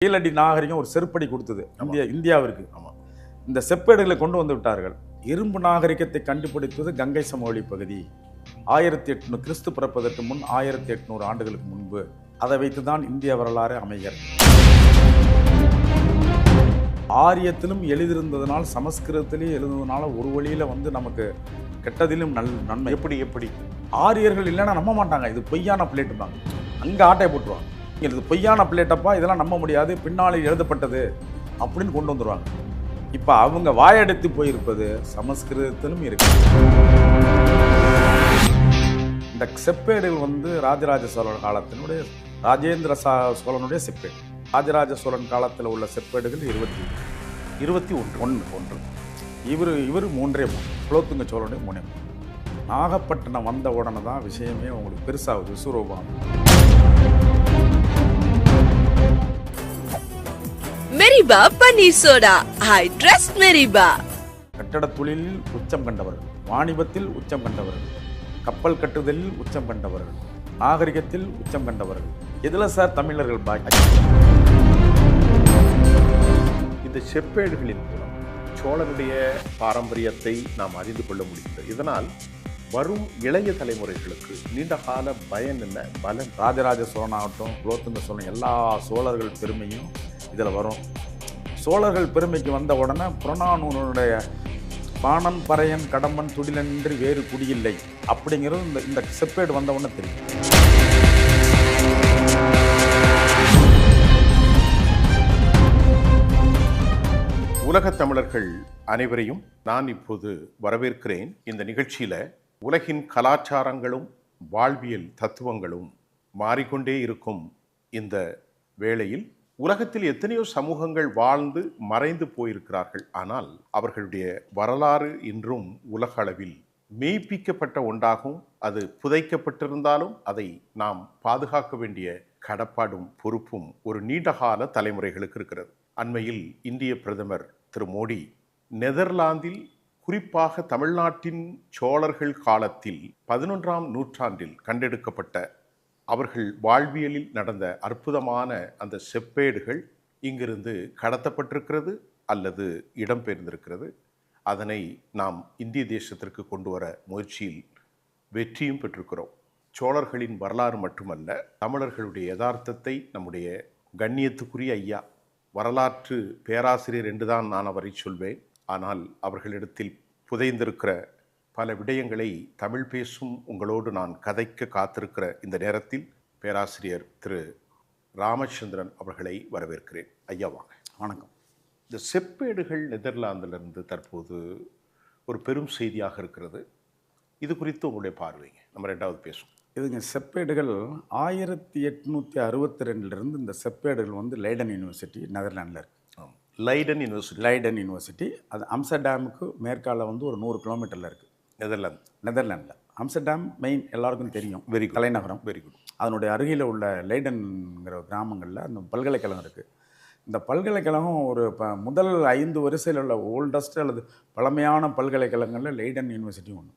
கீழடி நாகரிகம் ஒரு செருப்படி கொடுத்தது இந்தியாவிற்கு. இந்த செப்பேடுகளை கொண்டு வந்து விட்டார்கள். இரும்பு நாகரிகத்தை கண்டுபிடித்தது கங்கை சமவெளி பகுதி 1800 கிறிஸ்து பிறப்பதற்கு முன் 1800 ஆண்டுகளுக்கு முன்பு. அதை வைத்துதான் இந்திய வரலாறு அமைகிறது. ஆரியத்திலும் எழுதியிருந்ததுனால் சமஸ்கிருதத்திலே எழுதுனதுனால ஒரு வழியில நமக்கு கெட்டதிலும் நன்மை. எப்படி ஆரியர்கள் இல்லைன்னா நம்ப மாட்டாங்க. இது பொய்யான பிளேட்டுப்பாங்க, அங்க ஆட்டை போட்டுருவாங்க. இது பொய்யான பிளேட்டப்பா, இதெல்லாம் நம்ப முடியாது, பின்னாளில் எழுதப்பட்டது அப்படின்னு கொண்டு வந்துருவாங்க. இப்ப அவங்க வாயெடுத்து போயிருப்பது சமஸ்கிருதத்திலும் இருக்கு. இந்த செப்பேடுகள் ராஜராஜ சோழன் காலத்தினுடைய ராஜேந்திர சோழனுடைய செப்பேடு. ராஜராஜ சோழன் காலத்தில் உள்ள செப்பேடுகள் 21. இவர் 3 குலோத்துங்க சோழனுடைய 3. நாகப்பட்டினம் வந்த உடனே தான் விஷயமே உங்களுக்கு பெருசாகுது, விஸ்வரூபம். மெரிபா பன்னீர் சோடா, ஐ ட்ரஸ்ட் மெரிபா. கட்டட தொழிலில் உச்சம் கண்டவர்கள், வாணிபத்தில் உச்சம் கண்டவர்கள், கப்பல் கட்டுதலில் உச்சம் கண்டவர்கள், நாகரிகத்தில் உச்சம் கண்டவர்கள். எதுல சார் தமிழர்கள் பாக்கி? இந்த செப்பேடுகளின் மூலம் சோழனுடைய பாரம்பரியத்தை நாம் அறிந்து கொள்ள முடிகிறது. இதனால் வரும் இளைய தலைமுறைகளுக்கு நீண்டகால பயன் என்ன, பலன். ராஜராஜ சோழன் ஆகட்டும், குலோத்துங்க சோழன், எல்லா சோழர்கள் பெருமையும் இதில் வரும். சோழர்கள் பெருமைக்கு வந்த உடனே புறநானூருடைய பாணன் பறையன் கடம்பன் துடிலன்றி வேறு குடியில்லை அப்படிங்கிறது இந்த செப்பேடு வந்த உடனே தெரியும். உலகத் தமிழர்கள் அனைவரையும் நான் இப்போது வரவேற்கிறேன். இந்த நிகழ்ச்சியில உலகின் கலாச்சாரங்களும் வாழ்வியல் தத்துவங்களும் மாறிக்கொண்டே இருக்கும் இந்த வேளையில் உலகத்தில் எத்தனையோ சமூகங்கள் வாழ்ந்து மறைந்து போயிருக்கிறார்கள். ஆனால் அவர்களுடைய வரலாறு இன்றும் உலக அளவில் மெய்ப்பிக்கப்பட்ட ஒன்றாகும். அது புதைக்கப்பட்டிருந்தாலும் அதை நாம் பாதுகாக்க வேண்டிய கடப்பாடும் பொறுப்பும் ஒரு நீண்டகால தலைமுறைகளுக்கு இருக்கிறது. அண்மையில் இந்திய பிரதமர் திரு மோடி நெதர்லாந்தில், குறிப்பாக தமிழ்நாட்டின் சோழர்கள் காலத்தில் 11ஆம் நூற்றாண்டில் கண்டெடுக்கப்பட்ட அவர்கள் வாழ்வியலில் நடந்த அற்புதமான அந்த செப்பேடுகள் இங்கிருந்து கடத்தப்பட்டிருக்கிறது அல்லது இடம்பெயர்ந்திருக்கிறது. அதனை நாம் இந்திய தேசத்திற்கு கொண்டு வர முயற்சியில் வெற்றியும் பெற்றிருக்கிறோம். சோழர்களின் வரலாறு மட்டுமல்ல, தமிழர்களுடைய யதார்த்தத்தை நம்முடைய கண்ணியத்துக்குரிய ஐயா, வரலாற்று பேராசிரியர் என்றுதான் நான் அவரை சொல்வேன், ஆனால் அவர்களிடத்தில் புதைந்திருக்கிற பல விடயங்களை தமிழ் பேசும் உங்களோடு நான் கதைக்க காத்திருக்கிற இந்த நேரத்தில் பேராசிரியர் திரு ராமச்சந்திரன் அவர்களை வரவேற்கிறேன். ஐயா வாங்க. வணக்கம். இந்த செப்பேடுகள் நெதர்லாந்திலிருந்து தற்போது ஒரு பெரும் செய்தியாக இருக்கிறது. இது குறித்து உங்களுடைய பார்வைங்க. நம்ம 2வது பேசுவோம். இதுங்க செப்பேடுகள் 1862 இந்த செப்பேடுகள் லெய்டன் யூனிவர்சிட்டி நெதர்லாண்டில் இருக்கு. லைடன் யூனிவர்சிட்டி அது அம்ஸ்டர்டாமுக்கு மேற்கால ஒரு 100 கிலோமீட்டரில் இருக்குது. நெதர்லாண்டில் அம்ஸ்டர்டாம் மெயின் எல்லாருக்கும் தெரியும், தலைநகரம். Very good. அதனுடைய அருகில் உள்ள லைடன்கிற கிராமங்களில் அந்த பல்கலைக்கழகம் இருக்குது. இந்த பல்கலைக்கழகம் முதல் 5 வரிசையில் உள்ள ஓல்டஸ்ட் அல்லது பழமையான பல்கலைக்கழகங்களில் லைடன் யூனிவர்சிட்டி ஒன்று.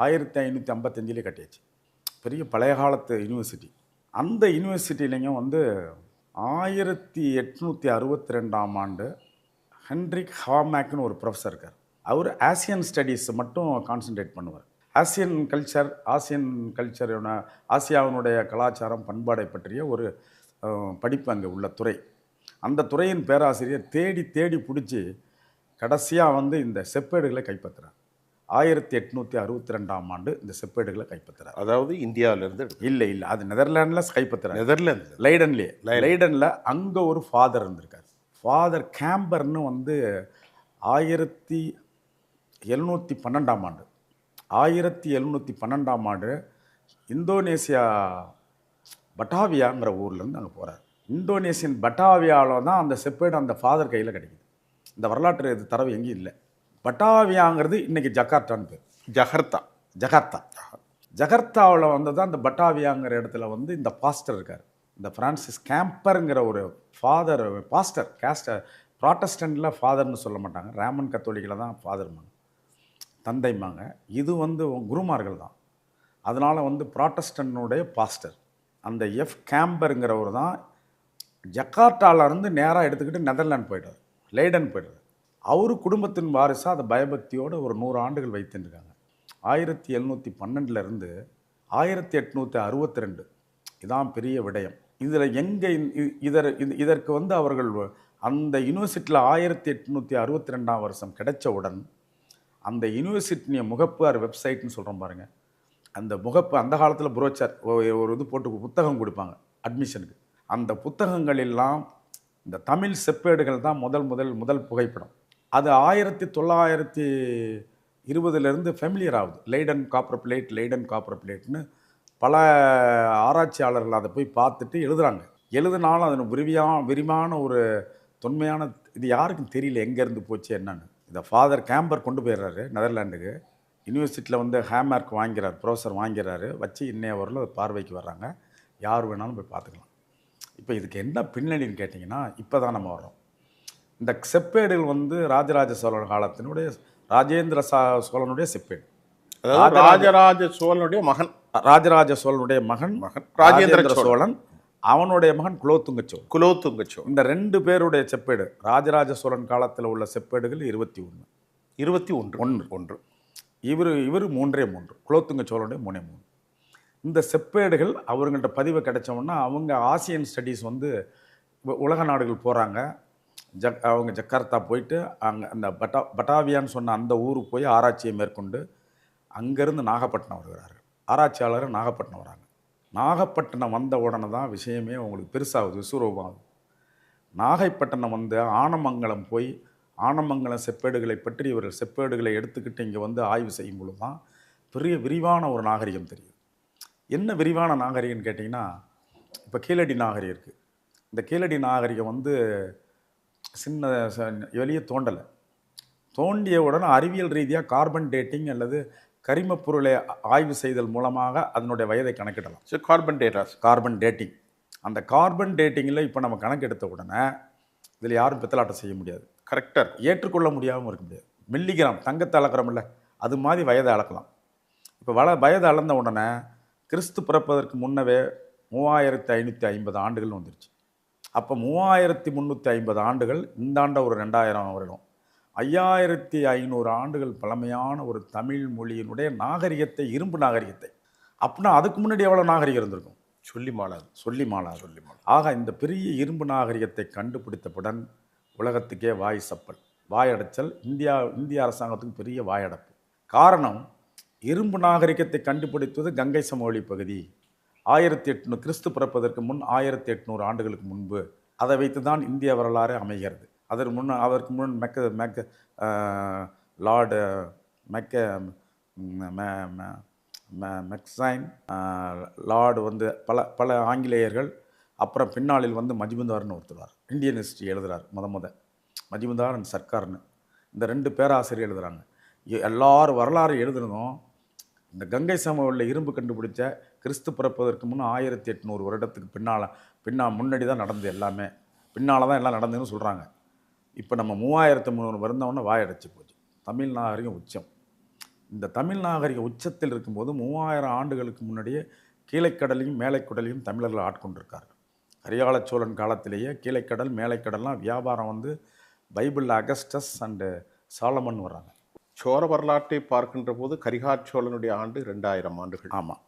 1555 கட்டியாச்சு. பெரிய பழைய காலத்து யூனிவர்சிட்டி. அந்த யூனிவர்சிட்டிலையும் 1862ஆம் ஆண்டு ஹென்ரிக் ஹாமேக்னு ஒரு ப்ரொஃபஸர் இருக்கார். அவர் ஆசியன் ஸ்டடீஸ் மட்டும் கான்சன்ட்ரேட் பண்ணுவார். ஆசியாவினுடைய கலாச்சாரம் பண்பாடை பற்றிய ஒரு படிப்பு அங்கே உள்ள துறை. அந்த துறையின் பேராசிரியர் தேடி தேடி பிடிச்சி கடைசியாக இந்த செப்பேடுகளை கைப்பற்றுறார். 1862ஆம் ஆண்டு இந்த செப்பேடுகளை கைப்பற்றுறார். அதாவது இந்தியாவிலிருந்து இல்லை, அது நெதர்லாண்டில் கைப்பற்றுறார். நெதர்லாந்து லைடனில் அங்கே ஒரு ஃபாதர் இருந்திருக்கார். ஃபாதர் கேம்பர்னு 1712ஆம் ஆண்டு இந்தோனேசியா பட்டாவியாங்கிற ஊர்லேருந்து அங்கே போகிறார். இந்தோனேசியன் பட்டாவியாவில் தான் அந்த செப்பேடு அந்த ஃபாதர் கையில் கிடைக்குது. இந்த வரலாற்று தரவு எங்கேயும் இல்லை. பட்டாவியாங்கிறது இன்றைக்கி ஜகார்த்தான்னு பேர். ஜகர்த்தாவில் தான் இந்த பட்டாவியாங்கிற இடத்துல இந்த பாஸ்டர் இருக்கார். இந்த ஃப்ரான்சிஸ் கேம்பருங்கிற ஒரு பாஸ்டர் ப்ராட்டஸ்டன்டில் ஃபாதர்னு சொல்ல மாட்டாங்க, ராமன் கத்தோலிக்கில் தான் ஃபாதர்மாங்க, தந்தைமாங்க. இது குருமார்கள் தான். அதனால் ப்ராட்டஸ்டன்னுடைய பாஸ்டர் அந்த கேம்பருங்கிறவர் தான் ஜக்கார்ட்டாவிலேருந்து நேராக எடுத்துக்கிட்டு நெதர்லாந்து போய்ட்டார், லைடன் போய்ட்டார். அவரு குடும்பத்தின் வாரிசாக அதை பயபக்தியோடு ஒரு 100 ஆண்டுகள் வைத்துருக்காங்க. 1712 1862 இதான் பெரிய விடயம். இதில் எங்கே இதற்கு வந்து அவர்கள் அந்த யூனிவர்சிட்டியில் 1862 கிடைச்சவுடன் அந்த யூனிவர்சிட்டிய முகப்பு வெப்சைட்னு சொல்கிறோம் பாருங்கள், அந்த முகப்பு அந்த காலத்தில் புரோச்சர் ஒரு இது போட்டு புத்தகம் கொடுப்பாங்க அட்மிஷனுக்கு. அந்த புத்தகங்கள் எல்லாம் இந்த தமிழ் செப்பேடுகள் தான் முதல் புகைப்படம். அது 1920 ஃபெமிலியர் ஆகுது. லைடன் காப்பர் பிளேட்னு பல ஆராய்ச்சியாளர்கள் அதை போய் பார்த்துட்டு எழுதுனாலும் அது விரிவான ஒரு தொன்மையான இது யாருக்கும் தெரியல எங்கேருந்து போச்சு என்னன்னு. இதை ஃபாதர் கேம்பர் கொண்டு போயிடுறாரு நெதர்லாண்டுக்கு. யூனிவர்சிட்டியில் வந்து ஹேமார்க் வாங்கிறார், ப்ரொஃபஸர் வாங்கிறாரு, வச்சு இன்னைய வரலும் பார்வைக்கு வர்றாங்க. யார் வேணாலும் போய் பார்த்துக்கலாம். இப்போ இதுக்கு என்ன பின்னணின்னு கேட்டிங்கன்னா, இப்போ தான் நம்ம வர்றோம். இந்த செப்பேடுகள் வந்து ராஜராஜ சோழன் காலத்தினுடைய ராஜேந்திர சோழனுடைய செப்பேடு. ராஜராஜ சோழனுடைய மகன் ராஜேந்திர சோழன், அவனுடைய மகன் குலோத்துங்க சோழன். இந்த 2 பேருடைய செப்பேடு ராஜராஜ சோழன் காலத்தில் உள்ள செப்பேடுகள் 21. இவர் 3 குலோத்துங்க சோழனுடைய 3. இந்த செப்பேடுகள் அவங்கள்ட்ட பதிவு கிடைச்சோம்னா அவங்க ஆசியன் ஸ்டடீஸ் வந்து உலக நாடுகள் போகிறாங்க. அவங்க ஜக்கார்த்தா போயிட்டு அங்கே அந்த பட்டாவியான்னு சொன்ன அந்த ஊருக்கு போய் ஆராய்ச்சியை மேற்கொண்டு அங்கேருந்து நாகப்பட்டினம் வருகிறார்கள். ஆராய்ச்சியாளர் நாகப்பட்டினம் வராங்க. நாகப்பட்டினம் வந்த உடனே தான் விஷயமே உங்களுக்கு பெருசாகுது, விஸ்வரூபமாகுது. நாகைப்பட்டினம் வந்து ஆனமங்கலம் போய் ஆனமங்கலம் செப்பேடுகளை பற்றி இவர்கள் செப்பேடுகளை எடுத்துக்கிட்டு இங்கே வந்து ஆய்வு செய்யும் பொழுது தான் பெரிய விரிவான ஒரு நாகரிகம் தெரியுது. என்ன விரிவான நாகரிகம்னு கேட்டிங்கன்னா, இப்போ கீழடி நாகரிகம் இருக்குது. இந்த கீழடி நாகரிகம் வந்து சின்ன வெளியே தோண்டிய உடனே அறிவியல் ரீதியாக கார்பன் டேட்டிங் அல்லது கரிமப் பொருளை ஆய்வு செய்தல் மூலமாக அதனுடைய வயதை கணக்கிடலாம். Carbon dating. அந்த கார்பன் டேட்டிங்கில் இப்போ நம்ம கணக்கெடுத்த உடனே இதில் யாரும் பித்தலாட்டம் செய்ய முடியாது, கரெக்டாக ஏற்றுக்கொள்ள முடியாமல் இருக்க முடியாது. மில்லிகிராம் தங்கத்தை அளக்கிறோம்ல, அது மாதிரி வயதை அளக்கலாம். இப்போ வயதை அளந்த உடனே கிறிஸ்து பிறப்பதற்கு முன்னவே 3550 ஆண்டுகள் வந்துருச்சு. அப்போ 3350 ஆண்டுகள், இந்த ஆண்ட ஒரு 2000 வருடம், 5500 ஆண்டுகள் பழமையான ஒரு தமிழ் மொழியினுடைய நாகரிகத்தை, இரும்பு நாகரிகத்தை. அப்படின்னா அதுக்கு முன்னாடி எவ்வளோ நாகரிகம் இருந்திருக்கும்? சொல்லி மாளாது. ஆக இந்த பெரிய இரும்பு நாகரிகத்தை கண்டுபிடித்தவுடன் உலகத்துக்கே வாயடைச்சல். இந்திய அரசாங்கத்துக்கு பெரிய வாயடைப்பு. காரணம், இரும்பு நாகரிகத்தை கண்டுபிடித்தது கங்கை சமவெளி பகுதி 1800 கிறிஸ்து பிறப்பதற்கு முன் 1800 ஆண்டுகளுக்கு முன்பு. அதை வைத்து தான் இந்திய வரலாறு அமைகிறது. அதற்கு முன் லார்டு மெக்சைன், லார்டு வந்து பல ஆங்கிலேயர்கள், அப்புறம் பின்னாளில் வந்து மஜுமதார்னு ஒருத்தர் இந்தியன் ஹிஸ்ட்ரி எழுதுகிறார். மஜுமதார் அண்ட் சர்க்கார்னு இந்த 2 பேராசிரியர் எழுதுகிறாங்க. எல்லாரும் வரலாறு எழுதுனதும் இந்த கங்கை சமவெளியில் இரும்பு கண்டுபிடிச்ச கிறிஸ்து பிறப்பதற்கு முன் 1800 வருடத்துக்கு முன்னாடி தான் நடந்தது. எல்லாமே பின்னால் தான் எல்லாம் நடந்ததுன்னு சொல்கிறாங்க. இப்போ நம்ம 3300 வருந்தவொன்னே வாயடைச்சு போச்சு. தமிழ் நாகரிகம் உச்சம். இந்த தமிழ் நாகரிக உச்சத்தில் இருக்கும்போது 3000 ஆண்டுகளுக்கு முன்னாடியே கீழைக்கடலையும் மேலைக்கடலையும் தமிழர்கள் ஆட்கொண்டிருக்கார்கள். கரிகால சோழன் காலத்திலேயே கீழைக்கடல் மேலைக்கடல்லாம் வியாபாரம் வந்து பைபிளில் அகஸ்டஸ் அண்டு சாலமன் வர்றாங்க. சோழ வரலாற்றை பார்க்கின்ற போது கரிகால சோழனுடைய ஆண்டு 2000 ஆண்டுகள். ஆமாம்.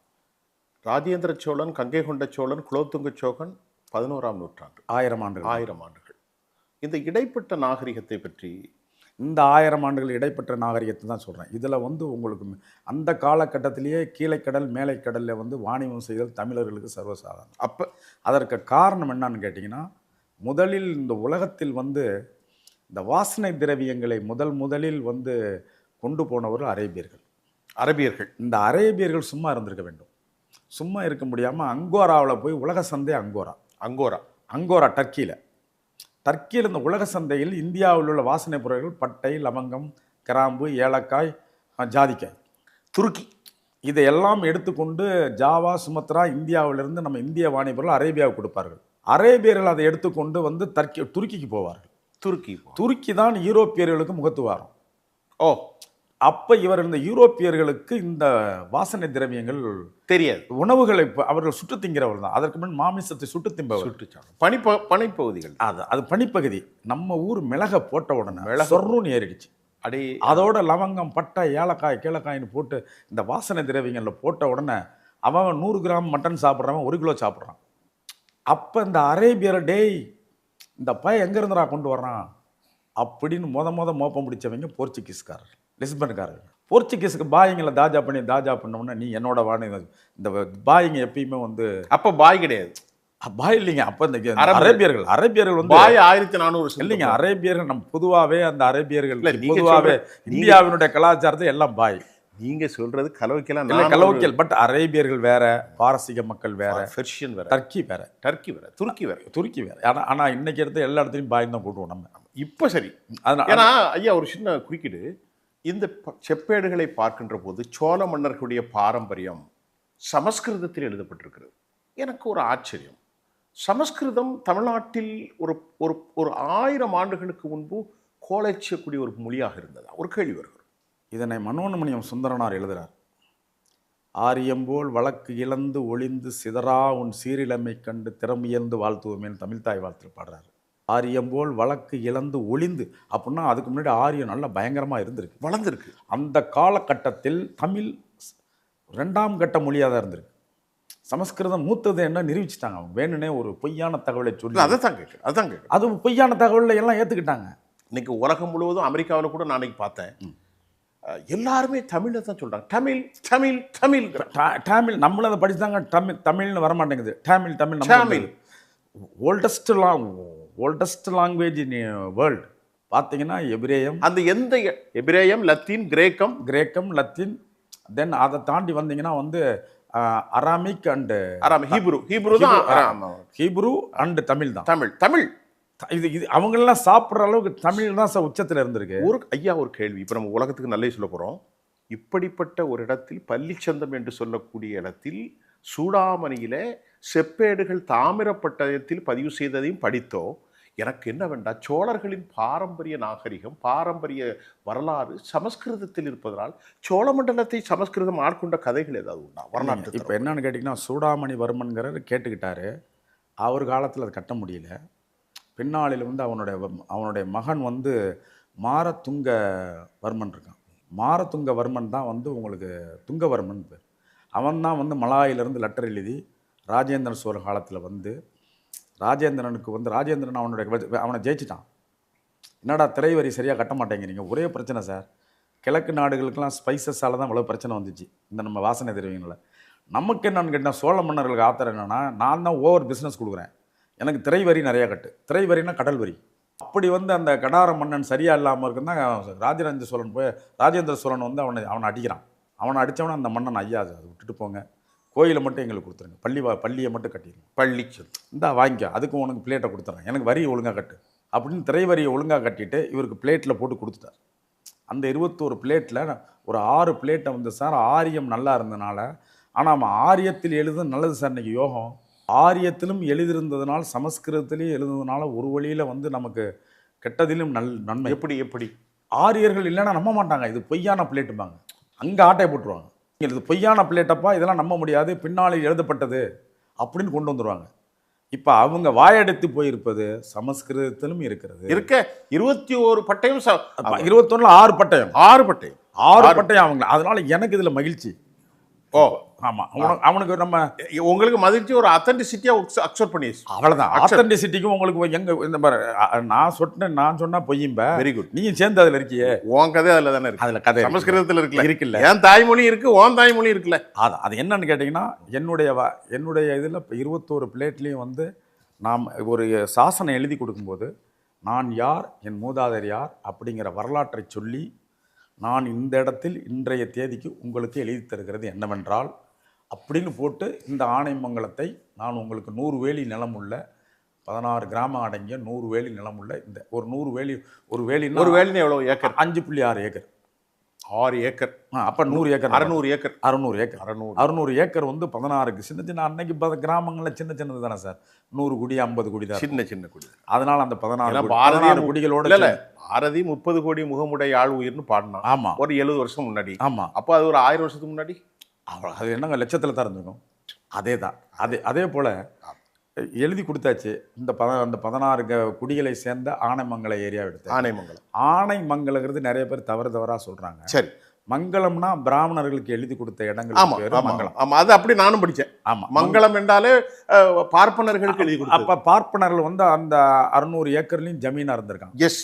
ராஜேந்திர சோழன், கங்கை கொண்ட சோழன், குலோத்துங்க சோழன் 11ஆம் நூற்றாண்டு, 1000 ஆண்டுகள். இந்த இடைப்பட்ட நாகரிகத்தை பற்றி, இந்த 1000 ஆண்டுகள் இடைப்பட்ட நாகரிகத்தை தான் சொல்கிறேன். இதில் வந்து உங்களுக்கு அந்த காலகட்டத்திலேயே கீழைக்கடல் மேலைக்கடலில் வந்து வாணிபம் செய்தல் தமிழர்களுக்கு சர்வசாதாரணம். அப்போ அதற்கு காரணம் என்னன்னு கேட்டிங்கன்னா, முதலில் இந்த உலகத்தில் வந்து இந்த வாசனை திரவியங்களை முதலில் வந்து கொண்டு போனவர்கள் அரேபியர்கள். இந்த அரேபியர்கள் சும்மா இருந்திருக்க வேண்டும். சும்மா இருக்க முடியாமல் அங்கோராவில் போய் உலக சந்தை அங்கோரா டர்க்கியில் இந்த உலக சந்தையில் இந்தியாவில் உள்ள வாசனை பொருட்கள் பட்டை, லவங்கம், கிராம்பு, ஏலக்காய், ஜாதிக்காய், துருக்கி இதையெல்லாம் எடுத்துக்கொண்டு ஜாவா, சுமத்ரா, இந்தியாவிலிருந்து நம்ம இந்திய வாணிபொருள் அரேபியாவுக்கு கொடுப்பார்கள். அரேபியர்கள் அதை எடுத்துக்கொண்டு வந்து துருக்கிக்கு போவார்கள். துருக்கி தான் யூரோப்பியர்களுக்கு முகத்துவாரம். அப்ப இவர் இந்த யூரோப்பியர்களுக்கு இந்த வாசனை திரவியங்கள் தெரியாது. உணவுகளை அவர்கள் சுட்டு திங்கிறவர் தான். அதற்கு முன் மாமிசத்தை சுட்டு திம்பவர். சுட்டுச்சாங்க பனிப்பகுதிகள் அது பனிப்பகுதி. நம்ம ஊர் மிளகை போட்ட உடனே சொர்னு ஏறிடுச்சு. அடே அதோட லவங்கம், பட்டை, ஏலக்காய், கீழக்காயின்னு போட்டு இந்த வாசனை திரவியங்களில் போட்ட உடனே அவன் 100 கிராம் மட்டன் சாப்பிட்றவன் 1 கிலோ சாப்பிட்றான். அப்போ இந்த அரேபியர் டேய் இந்த பையன் எங்கேருந்துடா கொண்டு வர்றான் அப்படின்னு மோப்பம் பிடிச்சவங்க போர்ச்சுகீஸ்காரர், லிஸ்பன்காரர். போர்ச்சுகீஸுக்கு பாயிங்களை தாஜா பண்ணோம்னா நீ என்னோட வாணி. இந்த பாயிங்க எப்பயுமே வந்து அப்போ பாய் கிடையாது, பாய் இல்லைங்க. அப்போ இந்த அரேபியர்கள் வந்து பாய் 1400 இல்லைங்க. அரேபியர்கள் நம்ம பொதுவாகவே அந்த அரேபியர்கள் பொதுவாகவே இந்தியாவினுடைய கலாச்சாரத்தை எல்லாம் பாய். நீங்க சொல்றது கலவைக்கலாம் கலவைக்கல். பட் அரேபியர்கள் வேற, பாரசீக மக்கள் வேற, பெர்ஷியன் வேற, டர்க்கி வேற, துருக்கி வேற. ஆனா இன்னைக்கு எடுத்து எல்லா இடத்துலையும் பாய் தான் போட்டுவோம் நம்ம. இப்போ சரி. ஏன்னா ஐயா ஒரு சின்ன குறுக்கீடு, இந்த செப்பேடுகளை பார்க்கின்ற போது சோழ மன்னர்களுடைய பாரம்பரியம் சமஸ்கிருதத்தில் எழுதப்பட்டிருக்கிறது. எனக்கு ஒரு ஆச்சரியம், சமஸ்கிருதம் தமிழ்நாட்டில் ஒரு ஒரு ஒரு 1000 ஆண்டுகளுக்கு முன்பு கோலச்சக்கூடிய ஒரு மொழியாக இருந்ததா? ஒரு கேள்வி வருகிறது. இதனை மனோன்மணியம் சுந்தரனார் எழுதுகிறார். ஆரியம்போல் வழக்கு இழந்து ஒளிந்து சிதறா உன் சீரிழமை கண்டு திறமியந்து வாழ்த்துவோமேன்னு தமிழ்தாய் வாழ்த்து பாடுறாரு. ஆரியம்போல் வழக்கு இழந்து ஒளிந்து அப்படின்னா அதுக்கு முன்னாடி ஆரியம் நல்லா பயங்கரமாக இருந்திருக்கு, வளர்ந்துருக்கு. அந்த காலகட்டத்தில் தமிழ் 2ஆம் கட்ட மொழியாக தான் இருந்திருக்கு. சமஸ்கிருதம் மூத்தது என்ன நிரூபிச்சுட்டாங்க அவங்க. வேணுனே ஒரு பொய்யான தகவலை சொல்லி அதான் கேட்குறேன். அது பொய்யான தகவலை எல்லாம் ஏற்றுக்கிட்டாங்க. இன்னைக்கு உலகம் முழுவதும், அமெரிக்காவில் கூட நான் இன்னைக்கு பார்த்தேன், எல்லாருமே தமிழை தான் சொல்றாங்க. தமிழ் தமிழ் தமிழ் தமிழ் நம்மளும் அதை படிச்சாங்க. தமிழ்னு வர மாட்டேங்குது. Tamil oldest language in world பார்த்தீங்கன்னா எபிரேயம். அந்த எந்த எபிரேயம், லத்தீன், கிரேக்கம், லத்தீன். தென் அதை தாண்டி வந்தீங்கன்னா வந்து Aramaic and Hebrew and Tamil தான். தமிழ் இது அவங்களெல்லாம் சாப்பிட்ற அளவுக்கு தமிழ் தான் உச்சத்தில் இருந்திருக்கு. ஒரு கேள்வி. இப்போ நம்ம உலகத்துக்கு நல்லே சொல்ல போகிறோம். இப்படிப்பட்ட ஒரு இடத்தில் பள்ளிச்சந்தம் என்று சொல்லக்கூடிய இடத்தில் சூடாமணியில செப்பேடுகள் தாமிரப்பட்டயத்தில் பதிவு செய்ததையும் படித்தோம். எனக்கு என்னவென்றால் சோழர்களின் பாரம்பரிய நாகரிகம், பாரம்பரிய வரலாறு சமஸ்கிருதத்தில் இருப்பதனால் சோழ மண்டலத்தை சமஸ்கிருதம் ஆட்கொண்ட கதைகள் ஏதாவது உண்டா வரலாற்று? இப்போ என்னன்னு கேட்டிங்கன்னா, சூடாமணி வர்மன்கிறவர் கேட்டுக்கிட்டாரு. அவர் காலத்தில் அது கட்ட முடியல. பின்னாளில் வந்து அவனுடைய மகன் வந்து மாரதுங்கவர்மன் இருக்கான். மாரதுங்கவர்மன் தான் வந்து உங்களுக்கு துங்கவர்மன் பேர். அவன் தான் வந்து மலாயிலிருந்து லெட்டர் எழுதி ராஜேந்திரன் சோழ காலத்தில் வந்து ராஜேந்திரனுக்கு வந்து ராஜேந்திரன் அவனை ஜெயிச்சிட்டான். என்னடா திரை வரி சரியாக கட்ட மாட்டேங்கிறீங்க, ஒரே பிரச்சனை சார். கிழக்கு நாடுகளுக்கெல்லாம் ஸ்பைசஸால் தான் இவ்வளோ பிரச்சனை வந்துச்சு இந்த நம்ம வாசனை திரவியங்களில். நமக்கு என்னன்னு கேட்டால் சோழ மன்னர்களுக்கு ஆத்திரம் என்னென்னா, நான் தான் ஓவர் பிஸ்னஸ் கொடுக்குறேன், எனக்கு திரை வரி நிறையா கட்டு. திரை வரினா கடல் வரி. அப்படி வந்து அந்த கடார மன்னன் சரியாக இல்லாமல் இருக்குன்னா ராஜேந்திர சோழன் வந்து அவனை அடிக்கிறான். அவனை அடித்தவன அந்த மன்னன் ஐயா அதை விட்டுட்டு போங்க, கோயிலை மட்டும் எங்களுக்கு கொடுத்துருங்க, பள்ளியை மட்டும் கட்டிடுங்க, பள்ளி இந்தா வாங்கிக்க, அதுக்கு உனக்கு பிளேட்டை கொடுத்துட்றேன், எனக்கு வரி ஒழுங்காக கட்டு அப்படின்னு திரை வரியை ஒழுங்காக கட்டிட்டு இவருக்கு பிளேட்டில் போட்டு கொடுத்துட்டார். அந்த 21 பிளேட்டில் ஒரு 6 பிளேட்டை வந்து சார் ஆரியம் நல்லா இருந்ததுனால. ஆனால் நம்ம ஆரியத்தில் எழுதும் நல்லது சார். இன்றைக்கி யோகம் ஆரியத்திலும் எழுதியிருந்ததுனால சமஸ்கிருதத்திலையும் எழுதுனதுனால ஒரு வழியில் வந்து நமக்கு கெட்டதிலும் நன்மை. எப்படி ஆரியர்கள் இல்லைன்னா நம்ப மாட்டாங்க, இது பொய்யான பிளேட்டுப்பாங்க, அங்கே ஆட்டையை போட்டுருவாங்க. இது பொய்யான பிளேட்டப்பா, இதெல்லாம் நம்ப முடியாது, பின்னாளில் எழுதப்பட்டது அப்படின்னு கொண்டு வந்துடுவாங்க. இப்போ அவங்க வாயடைத்து போயிருப்பது சமஸ்கிருதத்திலும் இருக்கிறது. 21 பட்டயம், 21ல் 6 பட்டயம் அவங்க. அதனால எனக்கு இதில் மகிழ்ச்சி. ஆமாம், அவனுக்கு நம்ம உங்களுக்கு மதிச்சு ஒரு அத்தன்டிசிட்டியாக அக்செப்ட் பண்ணி அவ்வளோதான். அத்தன்டிசிட்டிக்கும் உங்களுக்கு எங்க இந்த மாதிரி நான் சொன்னா பொய்யும்ப. Very good. நீங்க சேர்ந்து அதில் இருக்கியே, உன் கதை அதில் தானே இருக்கு. அதில் கதை சமஸ்கிருதத்தில் இருக்குல்ல, என் தாய்மொழி இருக்கு, உன் தாய்மொழி இருக்குல்ல. அது என்னன்னு கேட்டிங்கன்னா, என்னுடைய இதில் இப்போ 21 பிளேட்லேயும் வந்து நாம் ஒரு சாசனம் எழுதி கொடுக்கும்போது நான் யார், என் மூதாதையர் யார் அப்படிங்கிற வரலாற்றை சொல்லி, நான் இந்த இடத்தில் இன்றைய தேதிக்கு உங்களுக்கு எழுதி தருகிறது என்னவென்றால் அப்படின்னு போட்டு இந்த ஆனைமங்கலத்தை நான் உங்களுக்கு 100 வேலி நிலம் உள்ள 16 கிராமம் அடங்கிய 100 வேலி நிலம் உள்ள இந்த ஒரு 100 வேலி, ஒரு வேலின்னு எவ்வளோ ஏக்கர்? 5.6 ஏக்கர். 6 ஏக்கர். அப்போ 100 ஏக்கர், 600 ஏக்கர், 600 ஏக்கர், 600 ஏக்கர் வந்து 16 சின்ன சின்ன அன்னைக்கு கிராமங்களில் சின்ன சின்னது தானே சார், 100 குடி 50 குடி தான், சின்ன சின்ன குடி. அதனால அந்த 16 பாரதிய குடிகளோட இல்ல பாரதி 30 கோடி முகமுடைய ஆள் உயிர்னு பாடினான். ஆமா, ஒரு 70 வருஷம் முன்னாடி. ஆமா, அப்போ அது ஒரு 1000 வருஷத்துக்கு முன்னாடி. அது என்னங்க லட்சத்தில் தான் இருந்திருக்கும். அதே தான், அதே போல் எழுதி கொடுத்தாச்சு. இந்த அந்த 16 குடிகளை சேர்ந்த ஆனைமங்கல ஏரியா எடுத்து. ஆனைமங்கலங்கிறது நிறைய பேர் தவறாக சொல்கிறாங்க. சரி, மங்கலம்னா பிராமணர்களுக்கு எழுதி கொடுத்த இடங்கள் பேர் மங்கலம். ஆமாம், அது அப்படி நானும் படித்தேன். ஆமாம், மங்கலம் என்றாலே பார்ப்பனர்களுக்கு எழுதி கொடுத்து. அப்போ பார்ப்பனர்கள் வந்து அந்த 600 ஏக்கர்லையும் ஜமீனாக இருந்திருக்காங்க. எஸ்,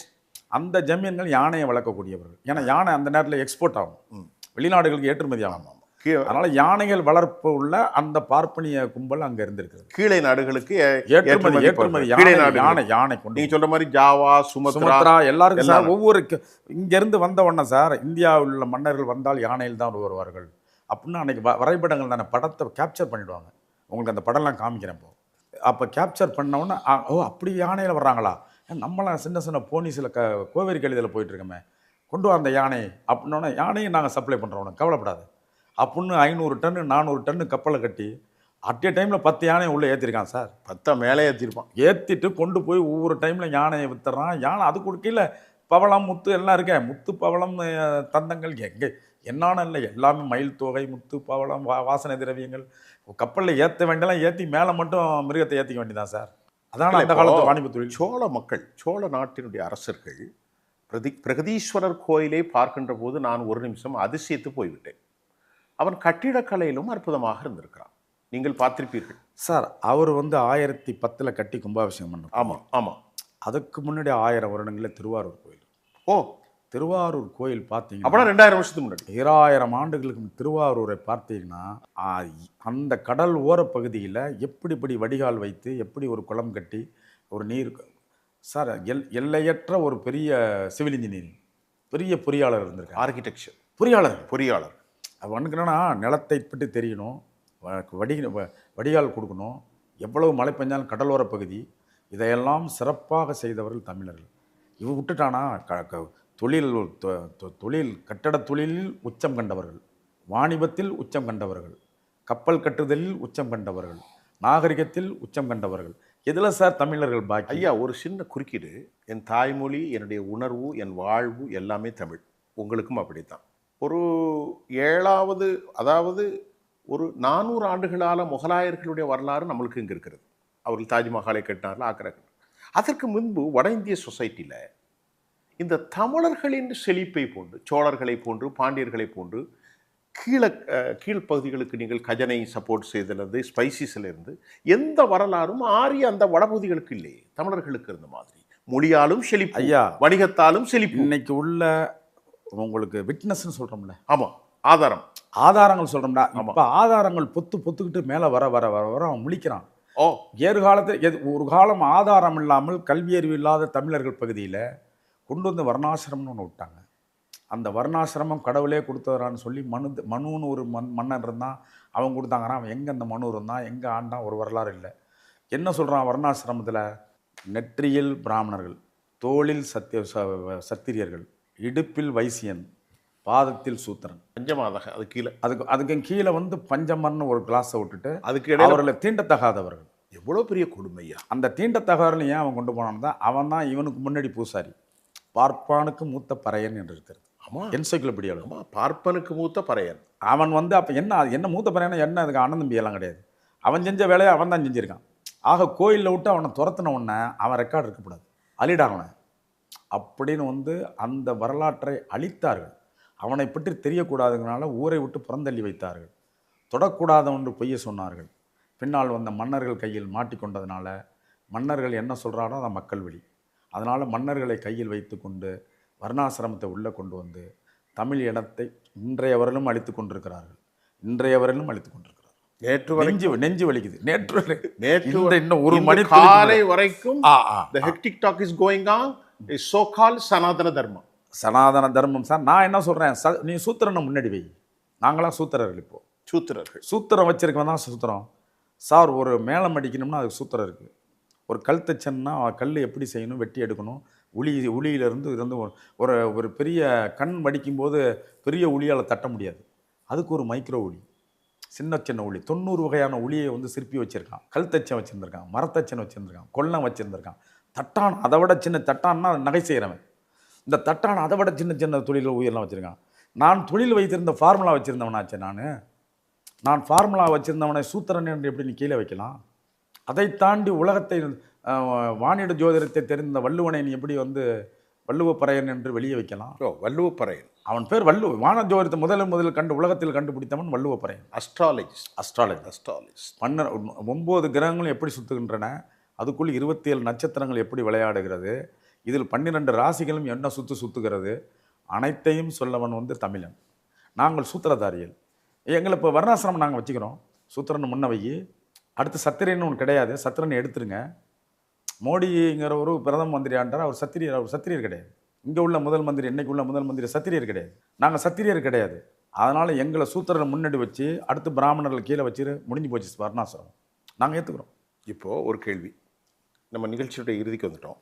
அந்த ஜமீன்கள் யானையை வளர்க்கக்கூடியவர்கள். ஏன்னா யானை அந்த நேரத்தில் எக்ஸ்போர்ட் ஆகும், வெளிநாடுகளுக்கு ஏற்றுமதி ஆகும். அதனால யானைகள் வளர்ப்பு உள்ள அந்த பார்ப்பனிய கும்பல் அங்க இருந்திருக்கு. கீழே நாடுகளுக்கு ஏற்றுமதி யானை கொண்டு. நீங்க சொல்ற மாதிரி ஜாவா, சுமத்ரா எல்லாருக்கும் சார் ஒவ்வொரு இங்க இருந்து வந்த உடனே சார் இந்தியாவில் உள்ள மன்னர்கள் வந்தால் யானையில் தான் வருவார்கள் அப்படின்னு அன்னைக்கு வரைபடங்கள் தானே படத்தை கேப்சர் பண்ணிடுவாங்க. உங்களுக்கு அந்த படம்லாம் காமிக்கிறேன். இப்போ அப்போ கேப்சர் பண்ண உடனே ஓ அப்படி யானையில் வர்றாங்களா, நம்மளாம் சின்ன சின்ன போனீஸில் கோவேரி கழுதியில் போயிட்டு இருக்கோமே, கொண்டு வா அந்த யானை அப்படின்னோடனே யானையை நாங்கள் சப்ளை பண்ணுறோம், கவலைப்படாது அப்படின்னு 500 டன்னு 400 டன்னு கப்பலை கட்டி அட் ஏ டைமில் 10 யானையை உள்ளே ஏற்றிருக்கான் சார். 10 மேலே ஏற்றிருப்பான். ஏற்றிட்டு கொண்டு போய் ஒவ்வொரு டைமில் யானையை வித்துறான். யானை அது கொடுக்கல பவளம் முத்து எல்லாம் இருக்கேன், முத்து பவளம் தந்தங்கள் எங்கே என்னான்னு இல்லை, எல்லாமே மயில் தொகை முத்து பவளம் வாசனை திரவியங்கள் கப்பலில் ஏற்ற வேண்டியெல்லாம் ஏற்றி மேலே மட்டும் மிருகத்தை ஏற்றிக்க வேண்டியதான் சார். அதான் அந்த காலத்து வாணிப தொழில். சோழ மக்கள், சோழ நாட்டினுடைய அரசர்கள் பிரகதீஸ்வரர் கோயிலை பார்க்கின்ற போது நான் ஒரு நிமிஷம் அதிசயித்து போய்விட்டேன். அவன் கட்டிடக்கலையிலும் அற்புதமாக இருந்திருக்கிறான். நீங்கள் பார்த்திருப்பீர்கள் சார். அவர் வந்து 1010 கட்டி கும்பாபிஷேகம் பண்ண. ஆமாம் ஆமாம். அதுக்கு முன்னாடி 1000 வருடங்களில் திருவாரூர் கோயில். ஓ, திருவாரூர் கோயில் பார்த்தீங்கன்னா அப்படின்னா 2000 வருஷத்துக்கு முன்னாடி, 2000 ஆண்டுகளுக்கு திருவாரூரை பார்த்தீங்கன்னா அந்த கடல் ஓர பகுதியில் எப்படி வடிகால் வைத்து எப்படி ஒரு குளம் கட்டி ஒரு நீர் சார் எல்லையற்ற ஒரு பெரிய சிவில் இன்ஜினியரிங், பெரிய பொறியாளர் இருந்திருக்கு, ஆர்கிடெக்சர் பொறியாளர். அவனுக்கு என்னன்னா நிலத்தை பற்றி தெரியணும், வடிகால் கொடுக்கணும், எவ்வளவு மழை பெஞ்சாலும் கடலோர பகுதி, இதையெல்லாம் சிறப்பாக செய்தவர்கள் தமிழர்கள். இவன் விட்டுட்டானா தொழில் கட்டட தொழிலில் உச்சம் கண்டவர்கள், வாணிபத்தில் உச்சம் கண்டவர்கள், கப்பல் கட்டுதலில் உச்சம் கண்டவர்கள், நாகரிகத்தில் உச்சம் கண்டவர்கள். இதில் சார் தமிழர்கள் பாக்கி. ஐயா, ஒரு சின்ன குறுக்கீடு. என் தாய்மொழி, என்னுடைய உணர்வு, என் வாழ்வு எல்லாமே தமிழ். உங்களுக்கும் அப்படித்தான். ஒரு 7வது, அதாவது ஒரு 400 ஆண்டுகளால் முகலாயர்களுடைய வரலாறு நம்மளுக்கு இங்கே இருக்கிறது. அவர்கள் தாஜ்மஹாலை கட்டினார்கள், ஆக்ரா கட்டினார். அதற்கு முன்பு வட இந்திய சொசைட்டியில் இந்த தமிழர்களின் செழிப்பை போன்று, சோழர்களை போன்று, பாண்டியர்களை போன்று கீழ்ப்பகுதிகளுக்கு நீங்கள் கஜனை சப்போர்ட் செய்திலிருந்து, ஸ்பைசிஸிலிருந்து எந்த வரலாறும் ஆரிய அந்த வடபகுதிகளுக்கு இல்லையே. தமிழர்களுக்கு இருந்த மாதிரி மொழியாலும் செழிப்பு, ஐயா வணிகத்தாலும் செழிப்பு. இன்னைக்கு உள்ள உங்களுக்கு விட்னஸ்ன்னு சொல்கிறோம்ல, ஆமாம், ஆதாரங்கள் சொல்கிறோம்னா, இப்போ ஆதாரங்கள் பொத்துக்கிட்டு மேலே வர அவன் முழிக்கிறான். ஓ, ஏற்காலத்தில் ஒரு காலம் ஆதாரம் இல்லாமல் கல்வியறிவு இல்லாத தமிழர்கள் பகுதியில் கொண்டு வந்து வர்ணாசிரமம்னு ஒன்று விட்டாங்க. அந்த வர்ணாசிரமம் கடவுளே கொடுத்தவரான்னு சொல்லி மனுன்னு ஒரு மன்னன் இருந்தான், அவன் கொடுத்தாங்கிறான். அவன் எங்கே அந்த மனு இருந்தான், எங்கே ஆண்டான், ஒரு வரலாறு இல்லை. என்ன சொல்கிறான் வர்ணாசிரமத்தில்? நெற்றியில் பிராமணர்கள், தோளில் சத்திரியர்கள், இடுப்பில் வைசியன், பாதத்தில் சூத்திரன், பஞ்சமாதக. அது கீழே அதுக்கு கீழே வந்து பஞ்சமர்னு ஒரு கிளாஸை விட்டுட்டு அதுக்கு அவர்களை தீண்டத்தகாதவர்கள். எவ்வளோ பெரிய கொடுமையா! அந்த தீண்டத்தகாதவர்கள் ஏன் அவன் கொண்டு போனான் தான், அவன் தான் இவனுக்கு முன்னாடி பூசாரி, பார்ப்பானுக்கு மூத்த பறையன் என்று இருக்கிறது. ஆமாம், என்சைக்ளோபீடியாவில். ஆமாம், பார்ப்பனுக்கு மூத்த பறையன். அவன் வந்து அப்போ என்ன மூத்த பறையனா என்ன, அதுக்கு அண்ணன் தம்பி எல்லாம் கிடையாது. அவன் செஞ்ச வேலையை அவன் தான் செஞ்சுருக்கான். ஆக கோயிலில் விட்டு அவனை துரத்தின உடனே அவன் ரெக்கார்டு இருக்கக்கூடாது, அழிடா அவனை அப்படின்னு வந்து அந்த வரலாற்றை அழித்தார்கள். அவனை பற்றி தெரியக்கூடாதுங்கனால ஊரை விட்டு புறந்தள்ளி வைத்தார்கள். தொடக்கூடாத ஒன்று பொய்ய சொன்னார்கள். பின்னால் வந்த மன்னர்கள் கையில் மாட்டிக்கொண்டதுனால மன்னர்கள் என்ன சொல்கிறாரோ அதை மக்கள் வழி. அதனால் மன்னர்களை கையில் வைத்து கொண்டு வர்ணாசிரமத்தை உள்ளே கொண்டு வந்து தமிழ் இடத்தை இன்றையவர்களும் அழித்து கொண்டிருக்கிறார்கள். நேற்று நெஞ்சு வலிக்குது. நேற்று இன்னும் ஒரு மணி காலை வரைக்கும் the hectic talk is going on is so called சனாதன தர்மம். சனாதன தர்மம் சார். நான் என்ன சொல்கிறேன், நீ சூத்திரனை முன்னாடி வை. நாங்களாம் சூத்திரர்கள். இப்போது சூத்திரம் வச்சிருக்கவன் தான் சூத்திரம் சார். ஒரு மேளம் அடிக்கணும்னா அதுக்கு சூத்திரம் இருக்குது, ஒரு கல் தச்சன்னா கல் எப்படி செய்யணும், வெட்டி எடுக்கணும், உளியிலிருந்து இது வந்து ஒரு ஒரு பெரிய கண் வடிக்கும்போது பெரிய உளியால் தட்ட முடியாது. அதுக்கு ஒரு மைக்ரோ உளி, சின்ன சின்ன உளி, 90 வகையான உளியை வந்து சிற்பி வச்சுருக்கான். கல் தச்சன் வச்சுருந்துருக்கான், மரத்தச்சன் வச்சுருந்துருக்கான், கொல்லம் வச்சுருந்துருக்கான். தட்டான் அதை விட சின்ன தட்டான்னா நகை செய்கிறவன். இந்த தட்டான அதை விட சின்ன சின்ன தொழில் உயிரெலாம் வச்சுருக்கான். நான் தொழில் வைத்திருந்த ஃபார்முலா வச்சுருந்தவனாச்சே நான் ஃபார்முலா வச்சுருந்தவனை சூத்திரன் என்று எப்படி நீ கீழே வைக்கலாம்? அதை தாண்டி உலகத்தை வானிட ஜோதிடத்தை தெரிந்த வள்ளுவனை நீ எப்படி வந்து வள்ளுவப்பறையன் என்று வெளியே வைக்கலாம்? வள்ளுவப்பறையன் அவன் பேர் வான ஜோதிடத்தை முதலில் உலகத்தில் கண்டுபிடித்தவன் வள்ளுவப்பறையன். அஸ்ட்ராலஜிஸ்ட் 9 கிரகங்களும் எப்படி சுற்றுகின்றன, அதுக்குள் 27 நட்சத்திரங்கள் எப்படி விளையாடுகிறது, இதில் 12 ராசிகளும் என்ன சுற்றுகிறது, அனைத்தையும் சொல்லவன் வந்து தமிழன். நாங்கள் சூத்திரதாரிகள். எங்களை இப்போ வர்ணாசிரமம் நாங்கள் வச்சுக்கிறோம். சூத்திரன் முன்ன வை, அடுத்து சத்திரியன்னு ஒன்று கிடையாது, சத்திரனை எடுத்துருங்க. மோடிங்கிற ஒரு பிரதம மந்திரி ஆண்டார், அவர் சத்திரியர் கிடையாது. இங்கே உள்ள முதல் மந்திரி, இன்னைக்கு உள்ள முதல் மந்திரி சத்திரியர் கிடையாது. நாங்கள் சத்திரியர் கிடையாது. அதனால் எங்களை சூத்திரனை முன்னாடி வச்சு அடுத்து பிராமணர்கள் கீழே வச்சு முடிஞ்சு போச்சு வர்ணாசிரமம். நாங்கள் ஏற்றுக்கிறோம். இப்போது ஒரு கேள்வி, நம்ம நிகழ்ச்சியோட இறுதிக்கு வந்துட்டோம்.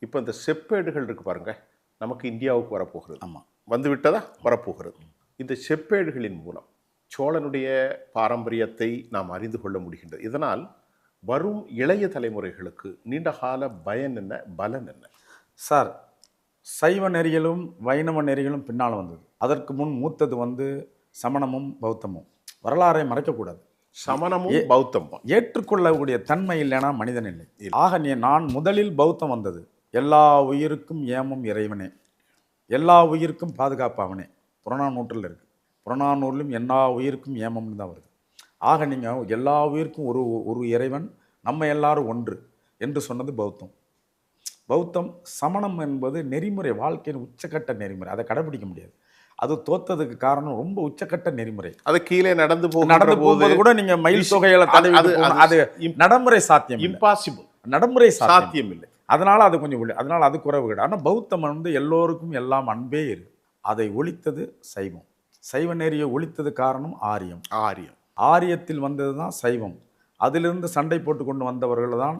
இப்போ இந்த செப்பேடுகள் இருக்குது பாருங்கள், நமக்கு இந்தியாவுக்கு வரப்போகிறது. ஆமாம், வந்து விட்டதா? வரப்போகிறது. இந்த செப்பேடுகளின் மூலம் சோழனுடைய பாரம்பரியத்தை நாம் அறிந்து கொள்ள முடிகின்றது. இதனால் வரும் இளைய தலைமுறைகளுக்கு நீண்டகால பயன் என்ன, பலன் என்ன? சார், சைவ நெறிகளும் வைணவ நெறிகளும் பின்னால் வந்தது. அதற்கு முன் மூத்தது வந்து சமணமும் பௌத்தமும். வரலாறை மறைக்கக்கூடாது. சமணமும் பௌத்தமும் ஏற்றுக்கொள்ளக்கூடிய தன்மை இல்லைனா மனிதன் இல்லை. ஆக நான் முதலில் பௌத்தம் வந்தது. எல்லா உயிருக்கும் ஏமம் இறைவனே, எல்லா உயிருக்கும் பாதுகாப்பு அவனே. புறநானூற்றில் இருக்குது. புறநானூரிலும் எல்லா உயிருக்கும் ஏமம்னு தான் வருது. ஆக நீங்கள் எல்லா உயிருக்கும் ஒரு இறைவன், நம்ம எல்லாரும் ஒன்று என்று சொன்னது பௌத்தம். பௌத்தம். சமணம் என்பது நெறிமுறை, வாழ்க்கையின் உச்சக்கட்ட நெறிமுறை. அதை கடைபிடிக்க முடியாது. அது தோத்ததுக்கு காரணம் ரொம்ப உச்சக்கட்ட நெறிமுறை. அது கீழே நடந்து போகும்போது கூட நீங்க மயில் தொகையில அது நடைமுறை சாத்தியம், இம்பாசிபிள், நடைமுறை சாத்தியம் இல்லை. அதனால அது கொஞ்சம் அதனால அது குறைவு கிடையாது. ஆனால் பௌத்தம் வந்து எல்லோருக்கும் எல்லாம் அன்பே இரு. அதை ஒழித்தது சைவம். சைவ நெறியை ஒழித்தது காரணம் ஆரியம். ஆரியத்தில் வந்தது தான் சைவம். அதிலிருந்து சண்டை போட்டு கொண்டு வந்தவர்கள் தான்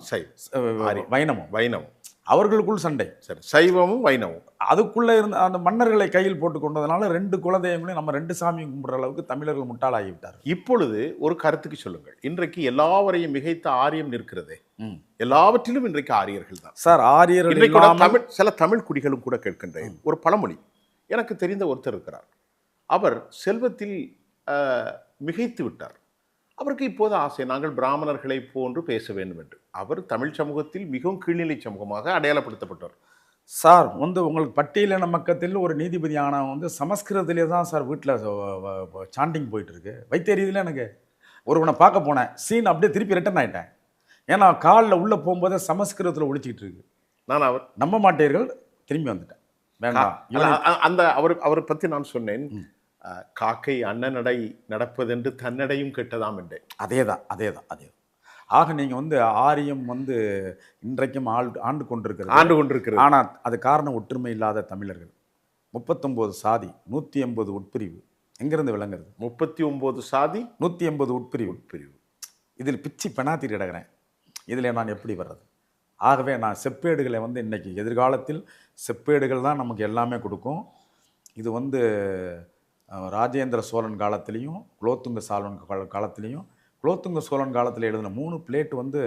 வைணவம். அவர்களுக்குள் சண்டை. சரி, சைவமும் வைணவம் அதுக்குள்ளே இருந்த அந்த மன்னர்களை கையில் போட்டு கொண்டதுனால 2 குலதெய்வங்களையும் நம்ம 2 சாமியும் கும்பிட்ற அளவுக்கு தமிழர்கள் முட்டாளாகிவிட்டார். இப்பொழுது ஒரு கருத்துக்கு சொல்லுங்கள். இன்றைக்கு எல்லாவரையும் மிகைத்த ஆரியம் நிற்கிறதே, எல்லாவற்றிலும் இன்றைக்கு ஆரியர்கள் தான் சார். ஆரியர்கள் சில தமிழ் குடிகளும் கூட கேட்கின்றேன். ஒரு பழமொழி எனக்கு தெரிந்த ஒருத்தர் இருக்கிறார். அவர் செல்வத்தில் மிகைத்து விட்டார். அவருக்கு இப்போது ஆசை, நாங்கள் பிராமணர்களை போன்று பேச வேண்டும் என்று. அவர் தமிழ் சமூகத்தில் மிகவும் கீழ்நிலை சமூகமாக அடையாளப்படுத்தப்பட்டார். சார் வந்து உங்களுக்கு பட்டியலின மக்கத்தில் ஒரு நீதிபதி ஆனவன் வந்து சமஸ்கிருதத்திலே தான் சார் வீட்டில் சாண்டிங் போயிட்டு இருக்கு. வைத்திய ரீதியில் எனக்கு ஒருவனை பார்க்க போனேன், சீன் அப்படியே திருப்பி ரிட்டர்ன் ஆகிட்டேன். ஏன்னா காலில் உள்ளே போகும்போதே சமஸ்கிருதத்தில் ஒழிச்சிக்கிட்டு இருக்கு. நான் அவர் நம்ப மாட்டீர்கள், திரும்பி வந்துட்டேன். வேண்டாம். அந்த அவரை பற்றி நான் சொன்னேன், காக்கை அண்ணனடை நடப்பதென்று தன்னடையும் கெட்டதாம் என்றேன். அதேதான். ஆக நீங்கள் வந்து ஆரியம் வந்து இன்றைக்கும் ஆண்டு கொண்டிருக்கிறது. ஆனால் அது காரணம் ஒற்றுமை இல்லாத தமிழர்கள். 39 சாதி, 180 உட்பிரிவு எங்கிருந்து விளங்குறது? 39 சாதி, 180 உட்பிரிவு. இதில் பிச்சு பெனாத்திட்டு கிடக்கிறேன். இதில் நான் எப்படி வர்றது? ஆகவே நான் செப்பேடுகளை வந்து இன்றைக்கி எதிர்காலத்தில் செப்பேடுகள் தான் நமக்கு எல்லாமே கொடுக்கும். இது வந்து ராஜேந்திர சோழன் காலத்திலையும் குலோத்துங்க காலத்திலையும் குலோத்துங்க சோழன் காலத்தில் எழுதின 3 பிளேட் வந்து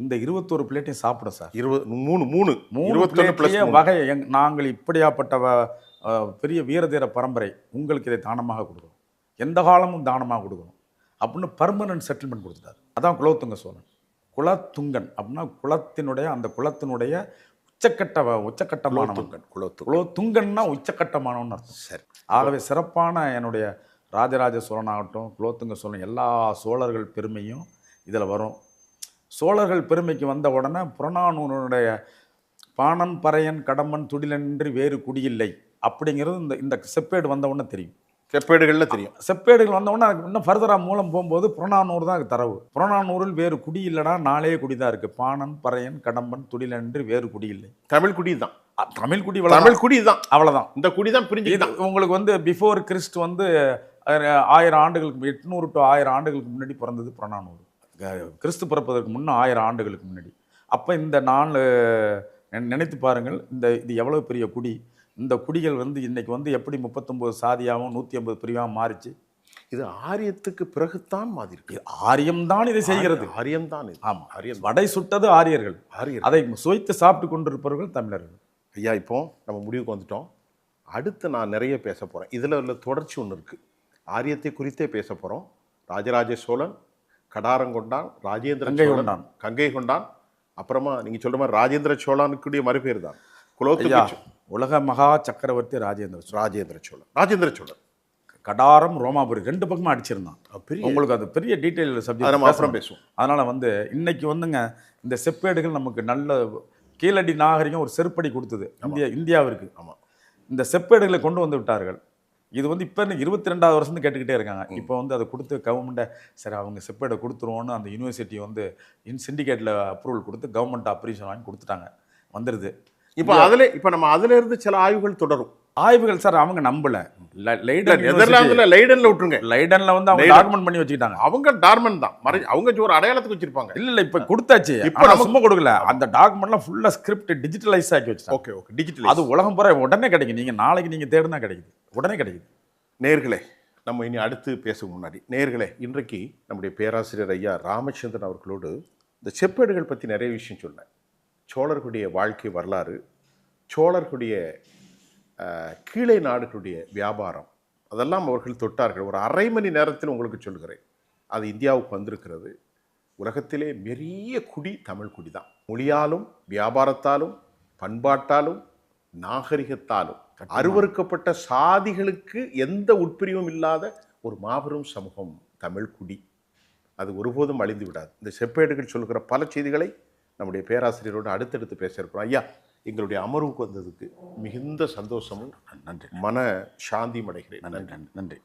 இந்த 21 பிளேட்டையும் சாப்பிடும் சார். 23 வகை. நாங்கள் இப்படியாப்பட்ட பெரிய வீரதீர பரம்பரை, உங்களுக்கு இதை தானமாக கொடுக்குறோம், எந்த காலமும் தானமாக கொடுக்குறோம் அப்படின்னு பர்மனன்ட் செட்டில்மெண்ட் கொடுத்துட்டார். அதான் குலோத்துங்க சோழன். குலத்துங்கன் அப்படின்னா அந்த குலத்தினுடைய உச்சக்கட்டமானவன். குலோத்துங்கன்னா உச்சக்கட்டமானவன் அர்த்தம். சரி. ஆகவே சிறப்பான என்னுடைய ராஜராஜ சோழனாகட்டும், குலோத்துங்க சோழன், எல்லா சோழர்கள் பெருமையும் இதில் வரும். சோழர்கள் பெருமைக்கு வந்த உடனே புறநானூறுடைய பாணன் பறையன் கடம்பன் துடிலன்றி வேறு குடியில்லை அப்படிங்கிறது இந்த செப்பேடு வந்த உடனே தெரியும். செப்பேடுகளில் தெரியும். செப்பேடுகள் வந்த உடனே அதுக்கு இன்னும் ஃபர்தராக மூலம் போகும்போது புறநானூறு தான் அதுக்கு தரவு. புறநானூரில் வேறு குடி இல்லைனா 4 குடி தான் இருக்குது. பாணன் பறையன் கடம்பன் துடிலன்றி வேறு குடி இல்லை. தமிழ் குடி தான். தமிழ் குடி தான். அவ்வளோதான். இந்த குடி தான் பிரிஞ்சு. உங்களுக்கு வந்து பிஃபோர் கிறிஸ்ட் வந்து 1000 ஆண்டுகளுக்கு 800 to 1000 ஆண்டுகளுக்கு முன்னாடி பிறந்தது புறநானூறு. கிறிஸ்து பிறப்பதற்கு முன்னே 1000 ஆண்டுகளுக்கு முன்னாடி. அப்போ இந்த நாள் நினைத்து பாருங்கள், இது எவ்வளோ பெரிய குடி. இந்த குடிகள் வந்து இன்னைக்கு வந்து எப்படி 39 சாதியாகவும் 150 பிரிவாகவும் மாறிச்சு. இது ஆரியத்துக்கு பிறகுதான் மாதிரி இருக்கு. ஆரியம் தான் இதை செய்கிறது. ஆரியம் தான் இது. ஆமாம், ஆரியம். வடை சுட்டது ஆரியர்கள், ஆரியர். அதை சுவைத்து சாப்பிட்டு கொண்டிருப்பவர்கள் தமிழர்கள். ஐயா, இப்போ நம்ம முடிவுக்கு வந்துட்டோம். அடுத்து நான் நிறைய பேச போகிறேன். இதில் உள்ள தொடர்ச்சி ஒன்று இருக்குது. ஆரியத்தை குறித்தே பேச போகிறோம். ராஜராஜ சோழன், கடாரங்கொண்டான், ராஜேந்திர சோழன், கங்கை கொண்டான், அப்புறமா நீங்கள் சொல்கிற மாதிரி ராஜேந்திர சோழனுக்குரிய மறுபேர் தான் குலோத்துங்க. உலக மகா சக்கரவர்த்தி ராஜேந்திர சோழன். ராஜேந்திர சோழன் கடாரம், ரோமாபுரி 2 பக்கமும் அடிச்சிருந்தான். பெரிய உங்களுக்கு அது பெரிய டீட்டெயில் சப்ஜெக்ட், நம்ம அப்புறம் பேசுவோம். அதனால் வந்து இன்னைக்கு வந்துங்க இந்த செப்பேடுகள் நமக்கு நல்ல கீழடி நாகரிகம் ஒரு செருப்படி கொடுத்தது இந்தியாவிற்கு. ஆமாம், இந்த செப்பேடுகளை கொண்டு வந்து விட்டார்கள். இது வந்து இப்போ 22வது வருஷம் கேட்டுக்கிட்டே இருக்காங்க. இப்போ வந்து அதை கொடுத்து கவர்மெண்ட்டை சரி அவங்க செப்பேடை கொடுத்துருவோன்னு அந்த யூனிவர்சிட்டி வந்து சிண்டிகேட்டில் அப்ரூவல் கொடுத்து கவர்மெண்ட் அப்ரூவல் வாங்கி கொடுத்துட்டாங்க, வந்துடுது. இப்போ நம்ம அதுல இருந்து சில ஆய்வுகள் தொடரும். ஆய்வுகள் சார் அவங்க நம்பல. லைடன்ல விட்டுருங்க. லைடன்ல வந்து அவங்க டாக்குமெண்ட் பண்ணி வச்சுக்கிட்டாங்க. அவங்க டார்மன் தான், அவங்க ஒரு அடையாளத்துக்கு வச்சிருப்பாங்க. இல்ல இப்ப கொடுத்தாச்சு, இப்ப நம்ம சும்மா கொடுக்கல. அந்த டாக்குமெண்ட்லாம் ஃபுல்லா ஸ்கிரிப்ட் டிஜிட்டலைஸ் ஆக்கி வச்சிட்டாங்க. Okay okay, digital. அது உலகம் பூரா உடனே கிடைக்கும். நீங்க நாளைக்கு நீங்க தேடுனா கிடைக்குது, உடனே கிடைக்குது. நேயர்களே, நம்ம இனி அடுத்து பேசும் முன்னாடி நேயர்களே, இன்றைக்கு நம்முடைய பேராசிரியர் ஐயா ராமச்சந்திரன் அவர்களோடு இந்த செப்பேடுகள் பற்றி நிறைய விஷயம் சொன்னேன். சோழர்களுடைய வாழ்க்கை வரலாறு, சோழர்களுடைய கீழே நாடுகளுடைய வியாபாரம், அதெல்லாம் அவர்கள் தொட்டார்கள். ஒரு அரை மணி நேரத்தில் உங்களுக்கு சொல்கிறேன். அது இந்தியாவுக்கு வந்திருக்கிறது. உலகத்திலே பெரிய குடி தமிழ் குடி தான். மொழியாலும் வியாபாரத்தாலும் பண்பாட்டாலும் நாகரிகத்தாலும் அருவறுக்கப்பட்ட சாதிகளுக்கு எந்த உட்பிரிவும் இல்லாத ஒரு மாபெரும் சமூகம் தமிழ் குடி. அது ஒருபோதும் அழிந்து விடாது. இந்த செப்பேடுகள் சொல்கிற பல செய்திகளை நம்முடைய பேராசிரியரோடு அடுத்தடுத்து பேச இருக்கிறோம். ஐயா, எங்களுடைய அமர்வுக்கு வந்ததுக்கு மிகுந்த சந்தோஷமும் நன்றி, மன சாந்தியும் அடைகிறேன். நன்றி நன்றி.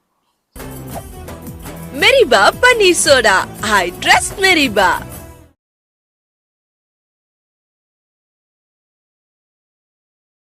மெரிபா பன்னீர் சோடா, ஐ ட்ரஸ்ட் மெரிபா.